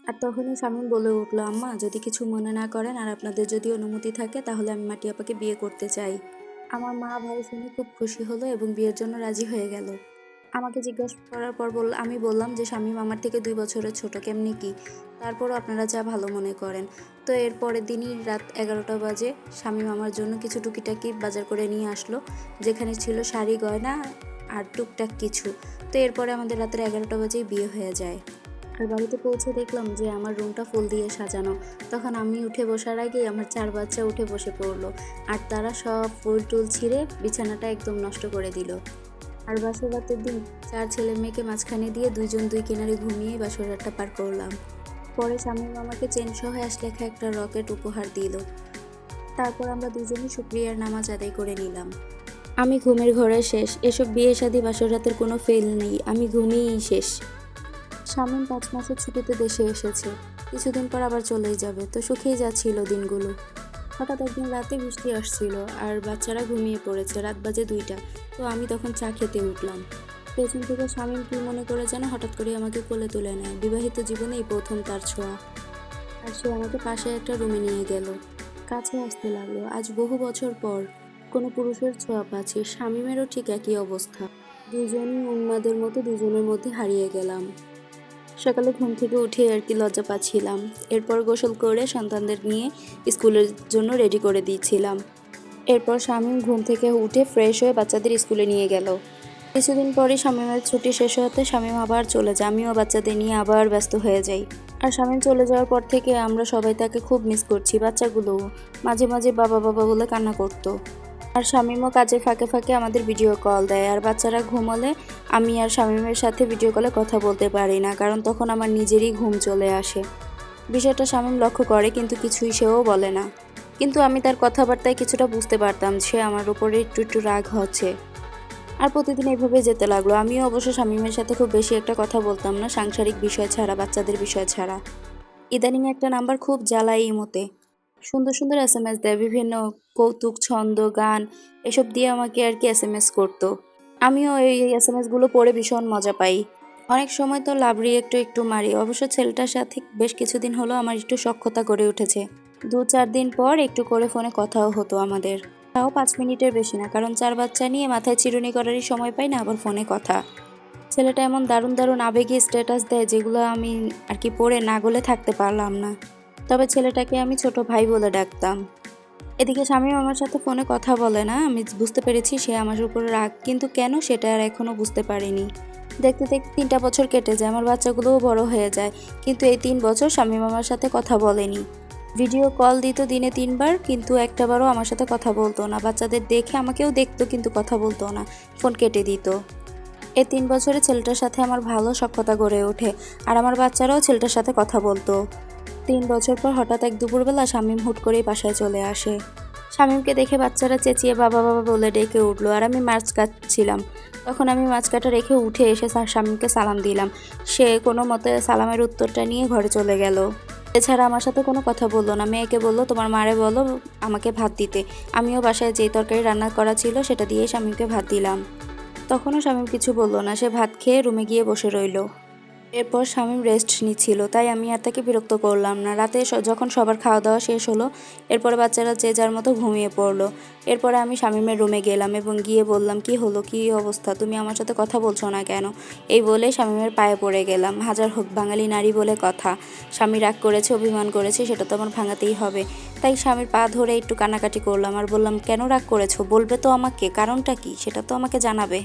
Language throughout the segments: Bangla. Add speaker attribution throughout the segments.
Speaker 1: আর তখনই শামীম বলে উঠল, আম্মা যদি কিছু মনে না করেন আর আপনাদের যদি অনুমতি থাকে তাহলে আমি মাটি আপাকে বিয়ে করতে চাই। আমার মা ভাই শুনে খুব খুশি হলো এবং বিয়ের জন্য রাজি হয়ে গেল। আমাকে জিজ্ঞাসা করার পর আমি বললাম যে শামীম আমার থেকে 2 বছরের ছোট, কেমনি কি, তারপরও আপনারা যা ভালো মনে করেন। তো এর পরের দিনই রাত 11টা বাজে শামীম আমার জন্য কিছু টুকিটাকি বাজার করে নিয়ে আসলো, যেখানে ছিল শাড়ি গয়না আর টুকটাক কিছু। তো এরপরে আমাদের রাতের 11টা বাজেই বিয়ে হয়ে যায়। আর বাড়িতে পৌঁছে দেখলাম যে আমার রুমটা ফুল দিয়ে সাজানো। তখন আমি উঠে বসার আগেই আমার 4 বাচ্চা উঠে বসে পড়লো, আর তারা সব ফুল টুল ছিঁড়ে বিছানাটা একদম নষ্ট করে দিল। আর বাসর রাতের দিন 4 ছেলে মেয়েকে মাঝখানে দিয়ে 2 জন 2 কিনারে ঘুমিয়ে বাসর রাতটা পার করলাম। পরে শামীম আমাকে চেন সহ অ্যাশ লেখা একটা রকেট উপহার দিল। তারপর আমরা দুজনই শুকরিয়ার নামাজ আদায় করে নিলাম। আমি ঘুমের ঘরে শেষ, এসব বিয়ে শাদী বাসর রাতের কোনো ফেল নেই, আমি ঘুমিয়েই শেষ। শামীম 5 মাসের ছুটিতে দেশে এসেছে, কিছুদিন পর আবার চলেই যাবে, তো সুখেই যাচ্ছিল দিনগুলো। হঠাৎ একদিন রাতে বৃষ্টি আসছিল আর বাচ্চারা ঘুমিয়ে পড়েছে, রাত বাজে 2টা। তো আমি তখন চা খেতে উঠলাম। পেছন থেকে শামীম কি মনে করে যেন হঠাৎ করে আমাকে কোলে তুলে নেয়, বিবাহিত জীবনে এই প্রথম তার ছোঁয়া। আর সে আমাকে পাশে একটা রুমে নিয়ে গেল, কাছে আসতে লাগলো। আজ বহু বছর পর কোনো পুরুষের ছোঁয়া পাচ্ছি, শামীমেরও ঠিক একই অবস্থা। দুজনই উন্মাদের মতো দুজনের মধ্যে হারিয়ে গেলাম। সকালে ঘুম থেকে উঠে আর কি লজ্জা পাচ্ছিলাম। এরপর গোসল করে সন্তানদের নিয়ে স্কুলের জন্য রেডি করে দিয়েছিলাম। এরপর শামীম ঘুম থেকে উঠে ফ্রেশ হয়ে বাচ্চাদের স্কুলে নিয়ে গেল। কিছুদিন পরই শামীমের ছুটি শেষ হতে শামীম আবার চলে যায়, আমিও বাচ্চাদের নিয়ে আবার ব্যস্ত হয়ে যাই। আর শামীম চলে যাওয়ার পর থেকে আমরা সবাই তাকে খুব মিস করছি। বাচ্চাগুলোও মাঝে মাঝে বাবা বাবা বলে কান্না করতো। আর শামীমও কাজের ফাঁকে ফাঁকে আমাদের ভিডিও কল দেয়, আর বাচ্চারা ঘুমালে আমি আর শামীমের সাথে ভিডিও কলে কথা বলতে পারি না, কারণ তখন আমার নিজেরই ঘুম চলে আসে। বিষয়টা শামীম লক্ষ্য করে কিন্তু কিছুই সেও বলে না। কিন্তু আমি তার কথাবার্তায় কিছুটা বুঝতে পারতাম সে আমার উপরে একটু একটু রাগ হচ্ছে। আর প্রতিদিন এইভাবে যেতে লাগলো। আমিও অবশ্য শামীমের সাথে খুব বেশি একটা কথা বলতাম না, সাংসারিক বিষয় ছাড়া, বাচ্চাদের বিষয় ছাড়া। ইদানিং একটা নাম্বার খুব জ্বালায় ইমোতে, সুন্দর সুন্দর SMS দেয়, বিভিন্ন কৌতুক, ছন্দ, গান এসব দিয়ে আমাকে আর কি SMS করতো। আমিও এই SMS গুলো পড়ে ভীষণ মজা পাই। অনেক সময় তো লাভ রিয়েক্টও একটু মারি। অবশ্য ছেলেটার সাথে বেশ কিছুদিন হলো আমার একটু সখ্যতা গড়ে উঠেছে। 2-4 দিন পর একটু করে ফোনে কথাও হতো আমাদের, তাও 5 মিনিটের বেশি না, কারণ 4 বাচ্চা নিয়ে মাথায় চিরুনি করারই সময় পাই না, আবার ফোনে কথা। ছেলেটা এমন দারুণ দারুণ আবেগী স্ট্যাটাস দেয় যেগুলো আমি আর কি পড়ে না গলে থাকতে পারলাম না। তবে ছেলেটাকে আমি ছোট ভাই বলে ডাকতাম। এদিকে শামীম আমার সাথে ফোনে কথা বলে না, আমি বুঝতে পেরেছি সে আমার উপর রাগ, কিন্তু কেন সেটা আর এখনো বুঝতে পারিনি। দেখতে দেখতে 3টা বছর কেটে যায়, আমার বাচ্চাগুলোও বড় হয়ে যায়, কিন্তু এই 3 বছর শামীম আমার সাথে কথা বলেনি। ভিডিও কল দিত দিনে 3বার, কিন্তু একটাবারও আমার সাথে কথা বলতো না। বাচ্চাদের দেখে আমাকেও দেখতো কিন্তু কথা বলতো না, ফোন কেটে দিত। এই 3 বছরে ছেলেটার সাথে আমার ভালো সখ্যতা গড়ে ওঠে, আর আমার বাচ্চারাও ছেলেটার সাথে কথা বলতো। 3 বছর পর হঠাৎ এক দুপুরবেলা শামীম হুট করেই বাসায় চলে আসে। শামীমকে দেখে বাচ্চারা চেঁচিয়ে বাবা বাবা বলে ডেকে উঠলো, আর আমি মাছ কাটছিলাম। তখন আমি মাছ কাটা রেখে উঠে এসে শামীমকে সালাম দিলাম। সে কোনো মতে সালামের উত্তরটা নিয়ে ঘরে চলে গেল। এছাড়া আমার সাথে কোনো কথা বললো না। মেয়েকে বলল, তোমার মারে বলো আমাকে ভাত দিতে। আমিও বাসায় যেই তরকারি রান্না করা ছিল সেটা দিয়ে শামীমকে ভাত দিলাম। তখনও শামীম কিছু বলল না, সে ভাত খেয়ে রুমে গিয়ে বসে রইল। এরপর শামীম রেস্ট নিচ্ছিল, তাই আমি আর তাকে বিরক্ত করলাম না। রাতে যখন সবার খাওয়া দাওয়া শেষ হলো, এরপরে বাচ্চারা যে যার মতো ঘুমিয়ে পড়লো। এরপরে আমি শামীমের রুমে গেলাম এবং গিয়ে বললাম, কি হলো, কি অবস্থা, তুমি আমার সাথে কথা বলছো না কেন? এই বলে শামীমের পায়ে পড়ে গেলাম। হাজার হোক বাঙালি নারী বলে কথা, স্বামী রাগ করেছে, অভিমান করেছে, সেটা তো আমার ভাঙাতেই হবে। তাই স্বামীর পা ধরে একটু কানাকাটি করলাম আর বললাম, কেন রাগ করেছো, বলবে তো আমাকে, কারণটা কি সেটা তো আমাকে জানাবে।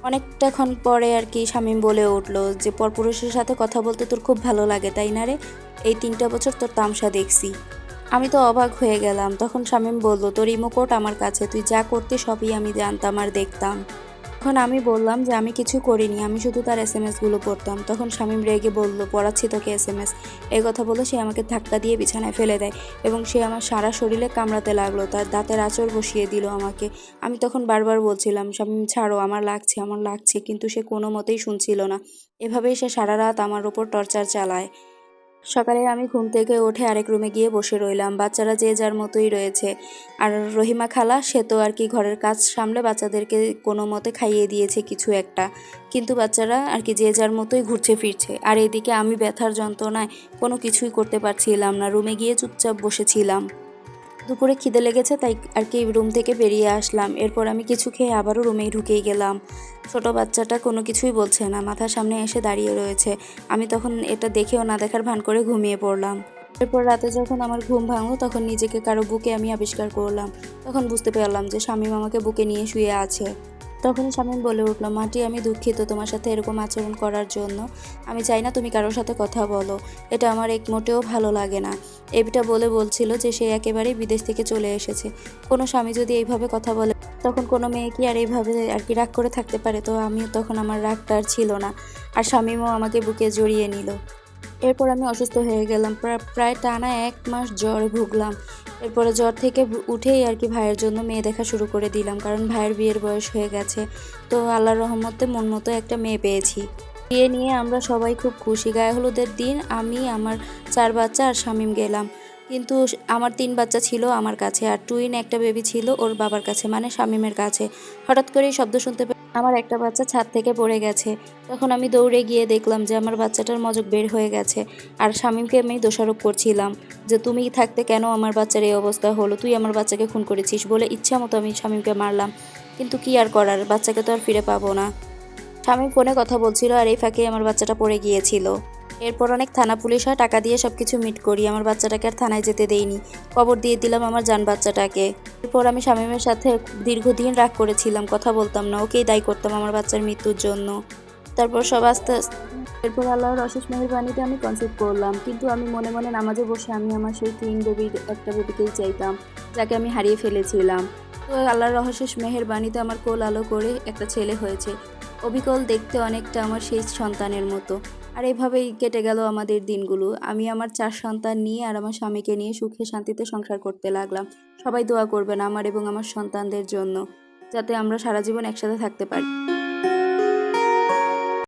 Speaker 1: অনেকটাক্ষণ পরে আর কি শামীম বলে উঠলো যে পরপুরুষের সাথে কথা বলতে তোর খুব ভালো লাগে তাই না রে? এই 3টা বছর তোর তামসা দেখছি। আমি তো অবাক হয়ে গেলাম। তখন শামীম বলল, তোর ইমোকোড আমার কাছে, তুই যা করতে সবই আমি জানতাম আর দেখতাম। তখন আমি বললাম যে আমি কিছু করিনি, আমি শুধু তার SMS গুলো পড়তাম। তখন শামীম রেগে বলল, পড়াচ্ছি তোকে SMS। এই কথা বলে সে আমাকে ধাক্কা দিয়ে বিছানায় ফেলে দেয় এবং সে আমার সারা শরীরে কামড়াতে লাগলো, তার দাঁতের আঁচড় বসিয়ে দিল আমাকে। আমি তখন বারবার বলছিলাম, শামীম ছাড়ো, আমার লাগছে, আমার লাগছে, কিন্তু সে কোনো মতেই শুনছিল না। এভাবেই সে সারা রাত আমার ওপর টর্চার চালায়। সকালে আমি ঘুম থেকে উঠে আরেক রুমে গিয়ে বসে রইলাম। বাচ্চারা যে যার মতোই রয়েছে। আর রহিমা খালা সে তো আর কি ঘরের কাজ সামলে বাচ্চাদেরকে কোনো মতে খাইয়ে দিয়েছে কিছু একটা। কিন্তু বাচ্চারা আর কি যে যার মতোই ঘুরছে ফিরছে। আর এদিকে আমি ব্যথার যন্ত্রণায় কোনো কিছুই করতে পারছিলাম না। রুমে গিয়ে চুপচাপ বসেছিলাম। দুপুরে খিদে লেগেছে তাই আর কি রুম থেকে বেরিয়ে আসলাম। এরপর আমি কিছু খেয়ে আবারও রুমেই ঢুকেই গেলাম। ছোট বাচ্চাটা কোনো কিছুই বলছে না, মাথার সামনে এসে দাঁড়িয়ে রয়েছে। আমি তখন এটা দেখেও না দেখার ভান করে ঘুমিয়ে পড়লাম। এরপর রাতে যখন আমার ঘুম ভাঙলো তখন নিজেকে কারো বুকে আমি আবিষ্কার করলাম। তখন বুঝতে পারলাম যে শামীম আমাকে বুকে নিয়ে শুয়ে আছে। তখনই শামীম বলে উঠল, মাটি আমি দুঃখিত তোমার সাথে এরকম আচরণ করার জন্য। আমি চাই না তুমি কারোর সাথে কথা বলো, এটা আমার এক মোটেও ভালো লাগে না। এটা বলে বলছিল যে সে একেবারেই বিদেশ থেকে চলে এসেছে। কোনো স্বামী যদি এইভাবে কথা বলে তখন কোনো মেয়ে কি আর এইভাবে আর কি রাগ করে থাকতে পারে? তো আমিও তখন আমার রাগটা আর ছিল না। আর শামীমও আমাকে বুকে জড়িয়ে নিল। এরপর আমি অসুস্থ হয়ে গেলাম। প্রায় টানা 1 মাস জ্বরে ভুগলাম। এরপরে জ্বর থেকে উঠেই আর কি ভাইয়ের জন্য মেয়ে দেখা শুরু করে দিলাম, কারণ ভাইয়ের বিয়ের বয়স হয়ে গেছে। তো আল্লাহর রহমতে মন মতো একটা মেয়ে পেয়েছি। বিয়ে নিয়ে আমরা সবাই খুব খুশি। গায়ে হলুদের দিন আমি, আমার 4 বাচ্চা আর শামীম গেলাম। কিন্তু আমার 3 বাচ্চা ছিল আমার কাছে, আর টুইন একটা বেবি ছিল ওর বাবার কাছে, মানে শামীমের কাছে। হঠাৎ করেই শব্দ শুনতে পেয়ে আমার একটা বাচ্চা ছাদ থেকে পড়ে গেছে। তখন আমি দৌড়ে গিয়ে দেখলাম যে আমার বাচ্চাটার মজক বের হয়ে গেছে। আর শামীমকে আমি দোষারোপ করছিলাম যে তুমি থাকতে কেন আমার বাচ্চার এই অবস্থা হলো, তুই আমার বাচ্চাকে খুন করেছিস বলে ইচ্ছা মতো আমি শামীমকে মারলাম। কিন্তু কি আর করার, বাচ্চাকে তো আর ফিরে পাবো না। শামীম ফোনে কথা বলছিল আর এই ফাঁকে আমার বাচ্চাটা পড়ে গিয়েছিল। এরপর অনেক থানা পুলিশ হয়, টাকা দিয়ে সবকিছু মিট করি। আমার বাচ্চাটাকে আর থানায় যেতে দেইনি, কবর দিয়ে দিলাম আমার জান বাচ্চাটাকে। এরপর আমি শামীমের সাথে দীর্ঘদিন রাগ করেছিলাম, কথা বলতাম না, ওকেই দায়ী করতাম আমার বাচ্চার মৃত্যুর জন্য। তারপর সব আস্তে আস্তে এরপর আল্লাহর অশেষ মেহেরবানিতে আমি কনসিভ করলাম। কিন্তু আমি মনে মনে নামাজে বসে আমি আমার সেই টুইন বেবির একটা বেবিকেই চাইতাম, যাকে আমি হারিয়ে ফেলেছিলাম। তো আল্লাহর অশেষ মেহেরবানিতে আমার কোল আলো করে একটা ছেলে হয়েছে। অবিকল দেখতে অনেকটা আমার সেই সন্তানের মতো। আর এভাবেই কেটে গেল আমাদের দিনগুলো। আমি আমার 4 সন্তান নিয়ে আর আমার স্বামীকে নিয়ে সুখে শান্তিতে সংসার করতে লাগলাম। সবাই দোয়া করবেন আমার এবং আমার সন্তানদের জন্য, যাতে আমরা সারা জীবন একসাথে থাকতে পারি।